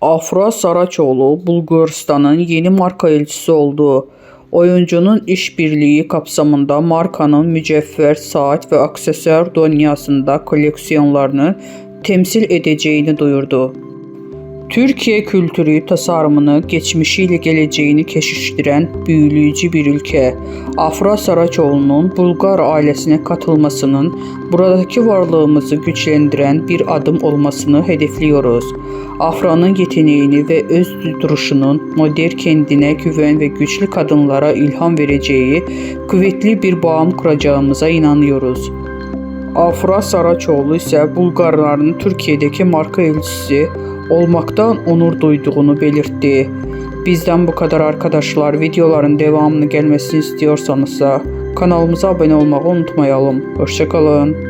Afra Saraçoğlu, Bulgaristan'ın yeni marka elçisi oldu. Oyuncunun işbirliği kapsamında markanın mücevher, saat ve aksesuar dünyasında koleksiyonlarını temsil edeceğini duyurdu. Türkiye kültürü tasarımını geçmişiyle geleceğini keşiştiren büyüleyici bir ülke. Afra Saraçoğlu'nun Bulgar ailesine katılmasının buradaki varlığımızı güçlendiren bir adım olmasını hedefliyoruz. Afra'nın yeteneğini ve öz duruşunun modern, kendine güven ve güçlü kadınlara ilham vereceği kuvvetli bir bağım kuracağımıza inanıyoruz. Afra Saraçoğlu ise Bulgarların Türkiye'deki marka elçisi olmaktan onur duyduğunu belirtti. Bizden bu kadar arkadaşlar. Videoların devamını gelmesini istiyorsanız kanalımıza abone olmayı unutmayalım. Hoşça kalın.